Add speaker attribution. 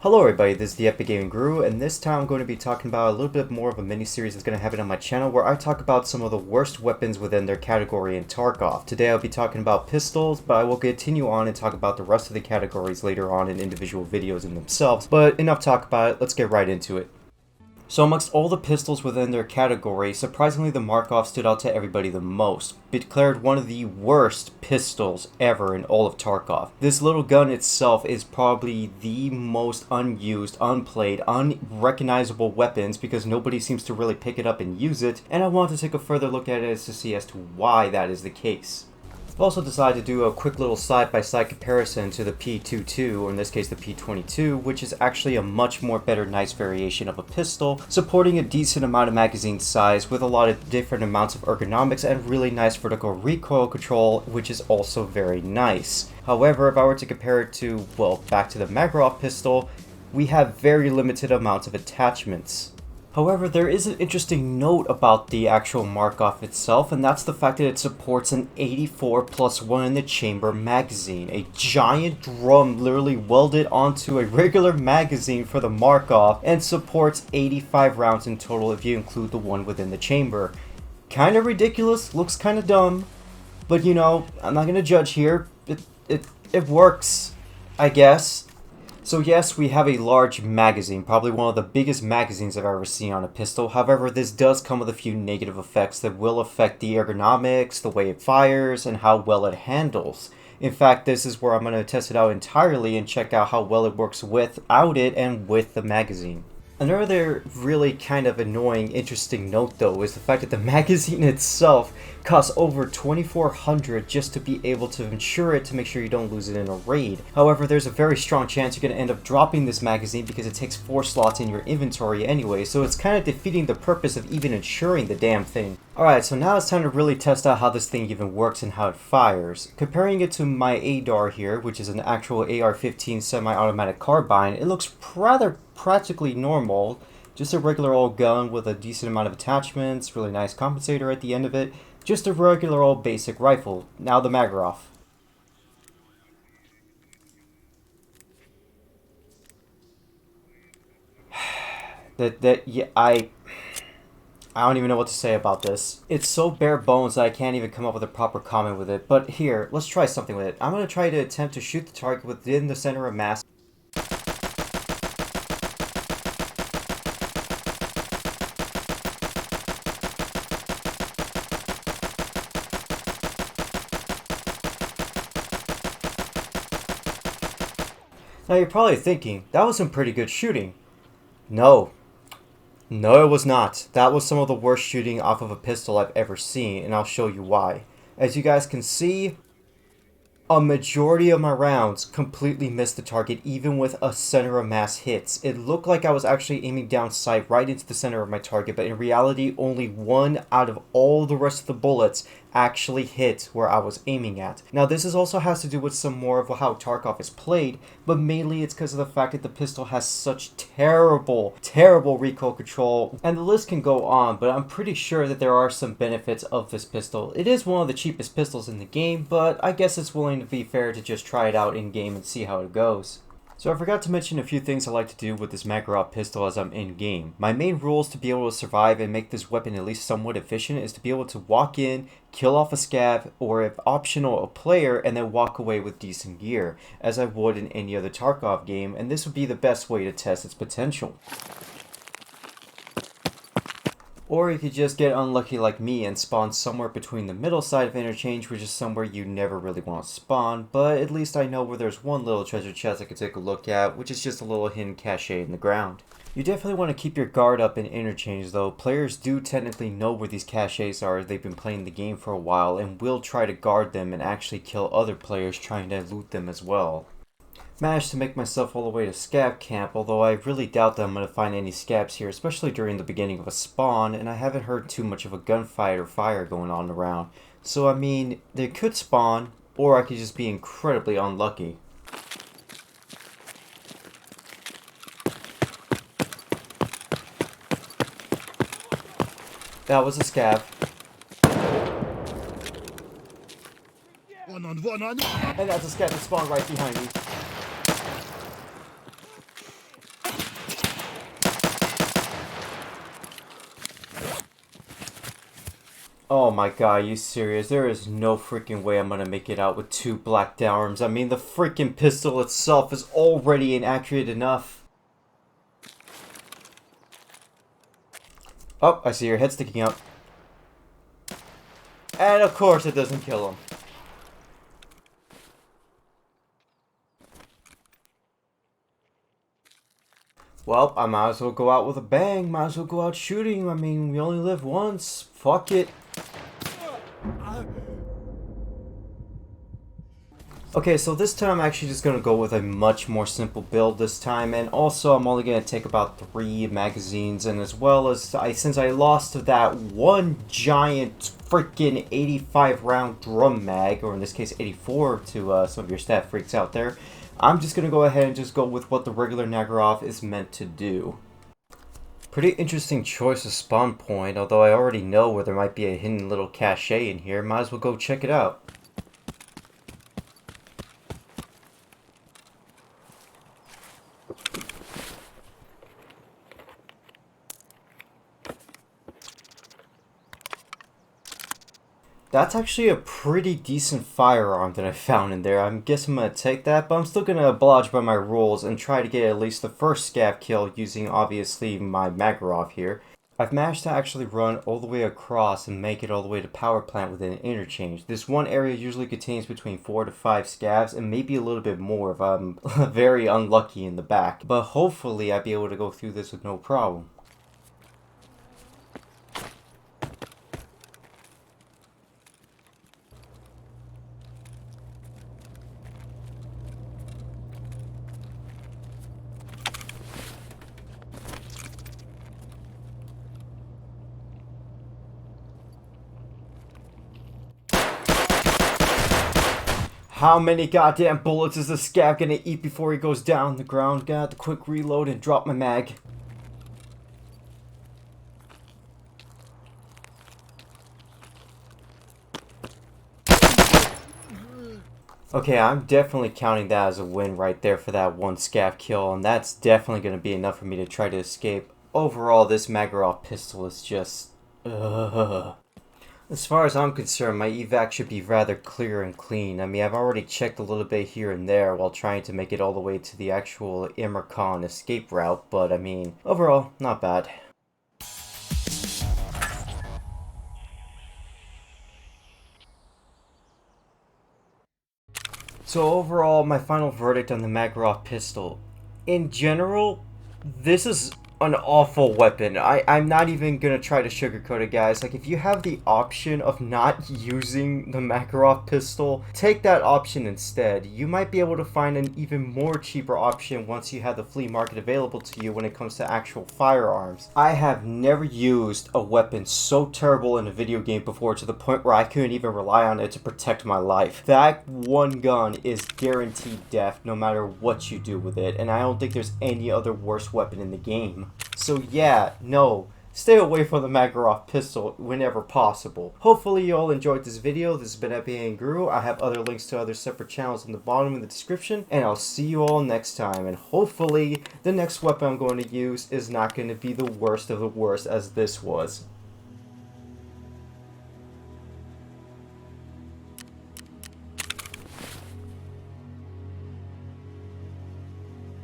Speaker 1: Hello everybody, this is the EpicGamingGuru, and this time I'm going to be talking about a little bit more of a mini-series that's going to happen on my channel where I talk about some of the worst weapons within their category in Tarkov. Today I'll be talking about pistols, but I will continue on and talk about the rest of the categories later on in individual videos in themselves. But enough talk about it, let's get right into it. So amongst all the pistols within their category, surprisingly the Markov stood out to everybody the most, declared one of the worst pistols ever in all of Tarkov. This little gun itself is probably the most unused, unplayed, unrecognizable weapons because nobody seems to really pick it up and use it, and I want to take a further look at it to see as to why that is the case. I've also decided to do a quick little side-by-side comparison to the P22, or in this case the P22, which is actually a much more better nice variation of a pistol, supporting a decent amount of magazine size with a lot of different amounts of ergonomics and really nice vertical recoil control, which is also very nice. However, if I were to compare it to, well, back to the Markov pistol, we have very limited amounts of attachments. However, there is an interesting note about the actual Markov itself, and that's the fact that it supports an 84+1 in the chamber magazine, a giant drum literally welded onto a regular magazine for the Markov, and supports 85 rounds in total if you include the one within the chamber. Kinda ridiculous, looks kinda dumb, but you know, I'm not gonna judge here. It works, I guess. So yes, we have a large magazine, probably one of the biggest magazines I've ever seen on a pistol. However, this does come with a few negative effects that will affect the ergonomics, the way it fires, and how well it handles. In fact, this is where I'm going to test it out entirely and check out how well it works without it and with the magazine. Another really kind of annoying, interesting note though is the fact that the magazine itself costs over $2,400 just to be able to insure it to make sure you don't lose it in a raid. However, there's a very strong chance you're going to end up dropping this magazine because it takes 4 slots in your inventory anyway, so it's kind of defeating the purpose of even insuring the damn thing. Alright, so now it's time to really test out how this thing even works and how it fires. Comparing it to my ADAR here, which is an actual AR-15 semi-automatic carbine, it looks rather practically normal. Just a regular old gun with a decent amount of attachments, really nice compensator at the end of it. Just a regular old basic rifle. Now the Markov. I don't even know what to say about this. It's so bare bones that I can't even come up with a proper comment with it. But here, let's try something with it. I'm going to try to attempt to shoot the target within the center of mass. Now you're probably thinking, that was some pretty good shooting. No. No, it was not. That was some of the worst shooting off of a pistol I've ever seen, and I'll show you why. As you guys can see, a majority of my rounds completely missed the target, even with a center of mass hits. It looked like I was actually aiming down sight right into the center of my target, but in reality, only one out of all the rest of the bullets actually hit where I was aiming at. Now, this also has to do with some more of how Tarkov is played, but mainly it's because of the fact that the pistol has such terrible recoil control, and the list can go on, but I'm pretty sure that there are some benefits of this pistol. It is one of the cheapest pistols in the game, but I guess it's willing to be fair to just try it out in game and see how it goes. So I forgot to mention a few things I like to do with this Markov pistol as I'm in game. My main rules to be able to survive and make this weapon at least somewhat efficient is to be able to walk in, kill off a scav, or if optional a player, and then walk away with decent gear, as I would in any other Tarkov game, and this would be the best way to test its potential. Or you could just get unlucky like me and spawn somewhere between the middle side of interchange, which is somewhere you never really want to spawn, but at least I know where there's one little treasure chest I could take a look at, which is just a little hidden cache in the ground. You definitely want to keep your guard up in interchange though. Players do technically know where these caches are, they've been playing the game for a while, and will try to guard them and actually kill other players trying to loot them as well. Managed to make myself all the way to scab camp, although I really doubt that I'm going to find any scabs here, especially during the beginning of a spawn, and I haven't heard too much of a gunfight or fire going on around. So I mean, they could spawn, or I could just be incredibly unlucky. That was a scab. And that's a scab that spawned right behind me. Oh my god, are you serious? There is no freaking way I'm gonna make it out with 2 blacked arms. I mean, the freaking pistol itself is already inaccurate enough. Oh, I see your head sticking up. And of course it doesn't kill him. Well, I might as well go out with a bang. Might as well go out shooting. I mean, we only live once. Fuck it. Okay, so this time I'm actually just going to go with a much more simple build this time, and also I'm only going to take about 3 magazines, and as well as, since I lost that one giant freaking 85 round drum mag, or in this case 84 to some of your stat freaks out there, I'm just going to go ahead and just go with what the regular Nagorov is meant to do. Pretty interesting choice of spawn point, although I already know where there might be a hidden little cache in here, might as well go check it out. That's actually a pretty decent firearm that I found in there. I guess I'm going to take that, but I'm still going to oblige by my rules and try to get at least the first scav kill using, obviously, my Makarov here. I've managed to actually run all the way across and make it all the way to power plant within an interchange. This one area usually contains between 4 to 5 scavs and maybe a little bit more if I'm very unlucky in the back. But hopefully I'll be able to go through this with no problem. How many goddamn bullets is this scav gonna eat before he goes down the ground? Got the quick reload and drop my mag. Okay, I'm definitely counting that as a win right there for that one scav kill, and that's definitely gonna be enough for me to try to escape. Overall, this Makarov pistol is just... As far as I'm concerned, my evac should be rather clear and clean. I mean, I've already checked a little bit here and there while trying to make it all the way to the actual Imercon escape route, but I mean, overall, not bad. So overall, my final verdict on the Makarov pistol. In general, this is an awful weapon. I'm not even gonna try to sugarcoat it, guys. Like, if you have the option of not using the Makarov pistol, take that option instead. You might be able to find an even more cheaper option once you have the flea market available to you when it comes to actual firearms. I have never used a weapon so terrible in a video game before, to the point where I couldn't even rely on it to protect my life. That one gun is guaranteed death no matter what you do with it, and I don't think there's any other worse weapon in the game. So yeah, no, stay away from the Makarov pistol whenever possible. Hopefully you all enjoyed this video. This has been EpicGamingGuru. I have other links to other separate channels in the bottom of the description, and I'll see you all next time. And hopefully the next weapon I'm going to use is not going to be the worst of the worst as this was.